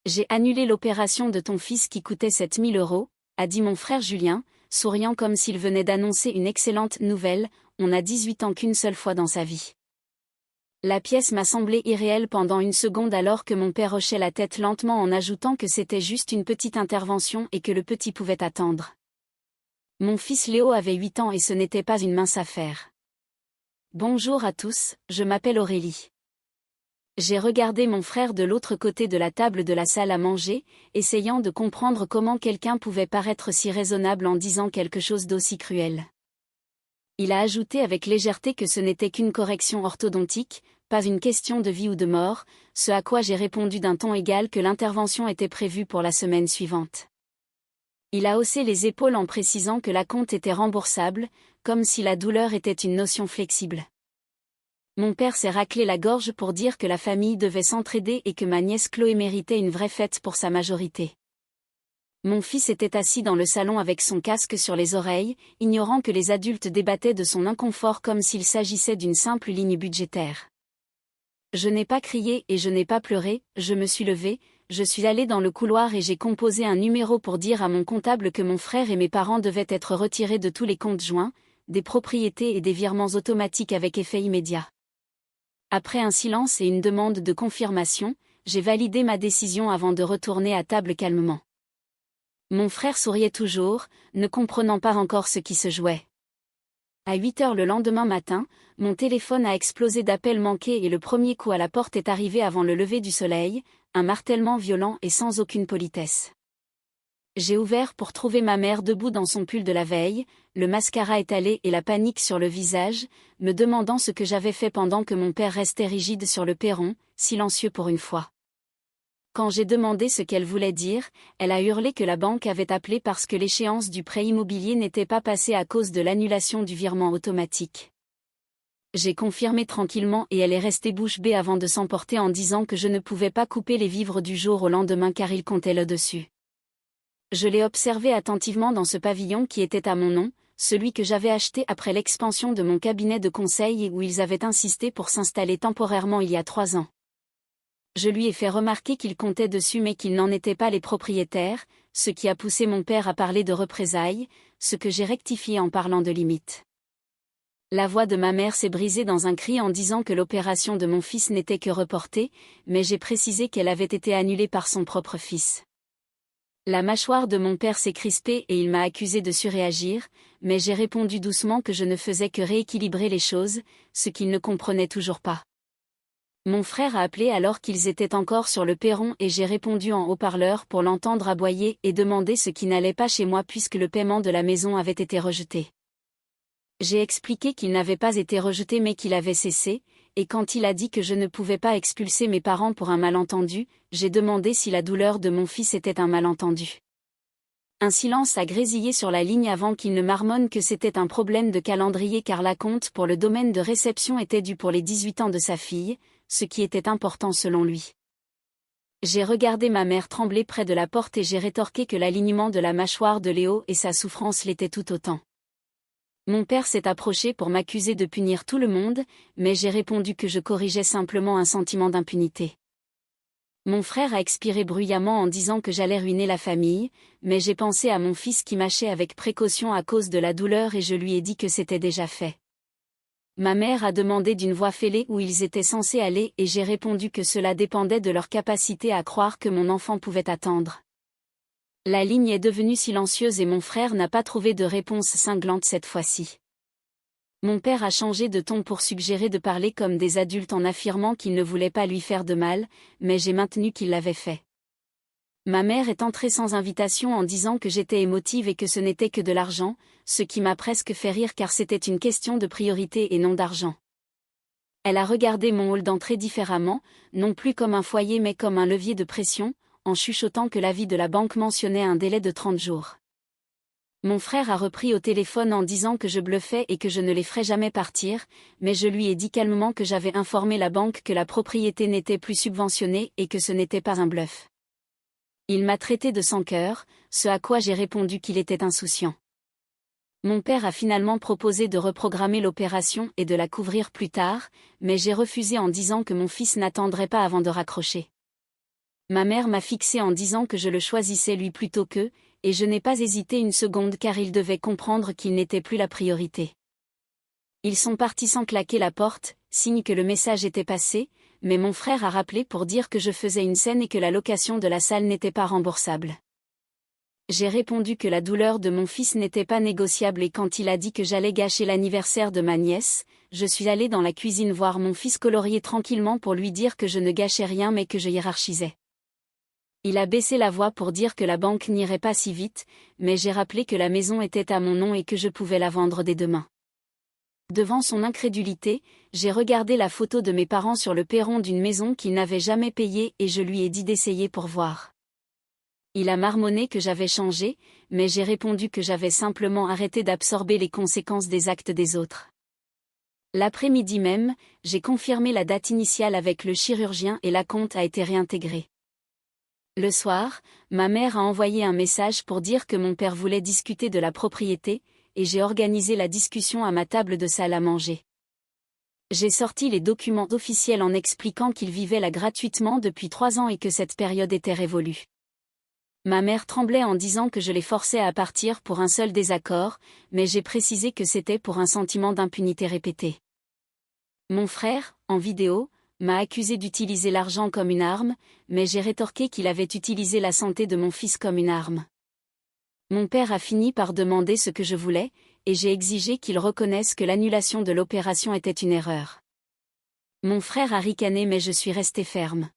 J'ai annulé l'opération de ton fils qui coûtait 7 000 €, a dit mon frère Julien, souriant comme s'il venait d'annoncer une excellente nouvelle. On a 18 ans qu'une seule fois dans sa vie. La pièce m'a semblé irréelle pendant une seconde alors que mon père hochait la tête lentement en ajoutant que c'était juste une petite intervention et que le petit pouvait attendre. Mon fils Léo avait 8 ans et ce n'était pas une mince affaire. Bonjour à tous, je m'appelle Aurélie. J'ai regardé mon frère de l'autre côté de la table de la salle à manger, essayant de comprendre comment quelqu'un pouvait paraître si raisonnable en disant quelque chose d'aussi cruel. Il a ajouté avec légèreté que ce n'était qu'une correction orthodontique, pas une question de vie ou de mort, ce à quoi j'ai répondu d'un ton égal que l'intervention était prévue pour la semaine suivante. Il a haussé les épaules en précisant que l'acompte était remboursable, comme si la douleur était une notion flexible. Mon père s'est raclé la gorge pour dire que la famille devait s'entraider et que ma nièce Chloé méritait une vraie fête pour sa majorité. Mon fils était assis dans le salon avec son casque sur les oreilles, ignorant que les adultes débattaient de son inconfort comme s'il s'agissait d'une simple ligne budgétaire. Je n'ai pas crié et je n'ai pas pleuré, je me suis levée, je suis allée dans le couloir et j'ai composé un numéro pour dire à mon comptable que mon frère et mes parents devaient être retirés de tous les comptes joints, des propriétés et des virements automatiques avec effet immédiat. Après un silence et une demande de confirmation, j'ai validé ma décision avant de retourner à table calmement. Mon frère souriait toujours, ne comprenant pas encore ce qui se jouait. À 8 heures le lendemain matin, mon téléphone a explosé d'appels manqués et le premier coup à la porte est arrivé avant le lever du soleil, un martèlement violent et sans aucune politesse. J'ai ouvert pour trouver ma mère debout dans son pull de la veille, le mascara étalé et la panique sur le visage, me demandant ce que j'avais fait pendant que mon père restait rigide sur le perron, silencieux pour une fois. Quand j'ai demandé ce qu'elle voulait dire, elle a hurlé que la banque avait appelé parce que l'échéance du prêt immobilier n'était pas passée à cause de l'annulation du virement automatique. J'ai confirmé tranquillement et elle est restée bouche bée avant de s'emporter en disant que je ne pouvais pas couper les vivres du jour au lendemain car il comptait là dessus. Je l'ai observé attentivement dans ce pavillon qui était à mon nom, celui que j'avais acheté après l'expansion de mon cabinet de conseil et où ils avaient insisté pour s'installer temporairement il y a 3 ans. Je lui ai fait remarquer qu'ils comptaient dessus mais qu'ils n'en étaient pas les propriétaires, ce qui a poussé mon père à parler de représailles, ce que j'ai rectifié en parlant de limites. La voix de ma mère s'est brisée dans un cri en disant que l'opération de mon fils n'était que reportée, mais j'ai précisé qu'elle avait été annulée par son propre fils. La mâchoire de mon père s'est crispée et il m'a accusé de surréagir, mais j'ai répondu doucement que je ne faisais que rééquilibrer les choses, ce qu'il ne comprenait toujours pas. Mon frère a appelé alors qu'ils étaient encore sur le perron et j'ai répondu en haut-parleur pour l'entendre aboyer et demander ce qui n'allait pas chez moi puisque le paiement de la maison avait été rejeté. J'ai expliqué qu'il n'avait pas été rejeté mais qu'il avait cessé, et quand il a dit que je ne pouvais pas expulser mes parents pour un malentendu, j'ai demandé si la douleur de mon fils était un malentendu. Un silence a grésillé sur la ligne avant qu'il ne marmonne que c'était un problème de calendrier car l'acompte pour le domaine de réception était dû pour les 18 ans de sa fille, ce qui était important selon lui. J'ai regardé ma mère trembler près de la porte et j'ai rétorqué que l'alignement de la mâchoire de Léo et sa souffrance l'étaient tout autant. Mon père s'est approché pour m'accuser de punir tout le monde, mais j'ai répondu que je corrigeais simplement un sentiment d'impunité. Mon frère a expiré bruyamment en disant que j'allais ruiner la famille, mais j'ai pensé à mon fils qui mâchait avec précaution à cause de la douleur et je lui ai dit que c'était déjà fait. Ma mère a demandé d'une voix fêlée où ils étaient censés aller et j'ai répondu que cela dépendait de leur capacité à croire que mon enfant pouvait attendre. La ligne est devenue silencieuse et mon frère n'a pas trouvé de réponse cinglante cette fois-ci. Mon père a changé de ton pour suggérer de parler comme des adultes en affirmant qu'il ne voulait pas lui faire de mal, mais j'ai maintenu qu'il l'avait fait. Ma mère est entrée sans invitation en disant que j'étais émotive et que ce n'était que de l'argent, ce qui m'a presque fait rire car c'était une question de priorité et non d'argent. Elle a regardé mon hall d'entrée différemment, non plus comme un foyer mais comme un levier de pression, en chuchotant que l'avis de la banque mentionnait un délai de 30 jours. Mon frère a repris au téléphone en disant que je bluffais et que je ne les ferais jamais partir, mais je lui ai dit calmement que j'avais informé la banque que la propriété n'était plus subventionnée et que ce n'était pas un bluff. Il m'a traité de sans cœur, ce à quoi j'ai répondu qu'il était insouciant. Mon père a finalement proposé de reprogrammer l'opération et de la couvrir plus tard, mais j'ai refusé en disant que mon fils n'attendrait pas avant de raccrocher. Ma mère m'a fixé en disant que je le choisissais lui plutôt qu'eux, et je n'ai pas hésité une seconde car ils devaient comprendre qu'il n'était plus la priorité. Ils sont partis sans claquer la porte, signe que le message était passé, mais mon frère a rappelé pour dire que je faisais une scène et que la location de la salle n'était pas remboursable. J'ai répondu que la douleur de mon fils n'était pas négociable et quand il a dit que j'allais gâcher l'anniversaire de ma nièce, je suis allée dans la cuisine voir mon fils colorier tranquillement pour lui dire que je ne gâchais rien mais que je hiérarchisais. Il a baissé la voix pour dire que la banque n'irait pas si vite, mais j'ai rappelé que la maison était à mon nom et que je pouvais la vendre dès demain. Devant son incrédulité, j'ai regardé la photo de mes parents sur le perron d'une maison qu'ils n'avaient jamais payée et je lui ai dit d'essayer pour voir. Il a marmonné que j'avais changé, mais j'ai répondu que j'avais simplement arrêté d'absorber les conséquences des actes des autres. L'après-midi même, j'ai confirmé la date initiale avec le chirurgien et l'acompte a été réintégré. Le soir, ma mère a envoyé un message pour dire que mon père voulait discuter de la propriété, et j'ai organisé la discussion à ma table de salle à manger. J'ai sorti les documents officiels en expliquant qu'il vivait là gratuitement depuis 3 ans et que cette période était révolue. Ma mère tremblait en disant que je les forçais à partir pour un seul désaccord, mais j'ai précisé que c'était pour un sentiment d'impunité répété. Mon frère, en vidéo, m'a accusé d'utiliser l'argent comme une arme, mais j'ai rétorqué qu'il avait utilisé la santé de mon fils comme une arme. Mon père a fini par demander ce que je voulais, et j'ai exigé qu'il reconnaisse que l'annulation de l'opération était une erreur. Mon frère a ricané mais je suis restée ferme.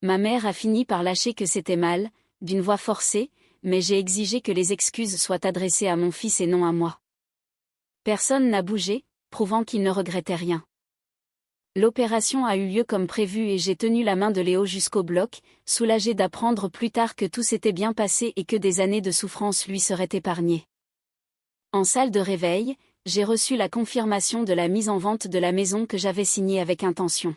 Ma mère a fini par lâcher que c'était mal, d'une voix forcée, mais j'ai exigé que les excuses soient adressées à mon fils et non à moi. Personne n'a bougé, prouvant qu'il ne regrettait rien. L'opération a eu lieu comme prévu et j'ai tenu la main de Léo jusqu'au bloc, soulagé d'apprendre plus tard que tout s'était bien passé et que des années de souffrance lui seraient épargnées. En salle de réveil, j'ai reçu la confirmation de la mise en vente de la maison que j'avais signée avec intention.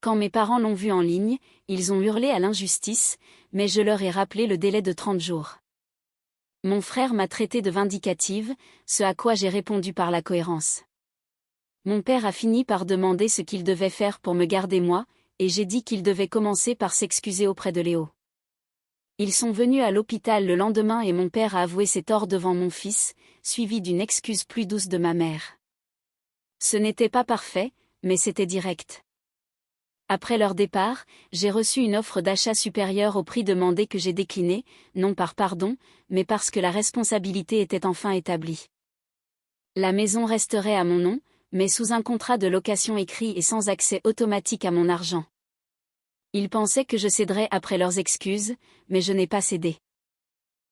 Quand mes parents l'ont vue en ligne, ils ont hurlé à l'injustice, mais je leur ai rappelé le délai de 30 jours. Mon frère m'a traité de vindicative, ce à quoi j'ai répondu par la cohérence. Mon père a fini par demander ce qu'il devait faire pour me garder moi, et j'ai dit qu'il devait commencer par s'excuser auprès de Léo. Ils sont venus à l'hôpital le lendemain et mon père a avoué ses torts devant mon fils, suivi d'une excuse plus douce de ma mère. Ce n'était pas parfait, mais c'était direct. Après leur départ, j'ai reçu une offre d'achat supérieure au prix demandé que j'ai décliné, non par pardon, mais parce que la responsabilité était enfin établie. La maison resterait à mon nom, mais sous un contrat de location écrit et sans accès automatique à mon argent. Ils pensaient que je céderais après leurs excuses, mais je n'ai pas cédé.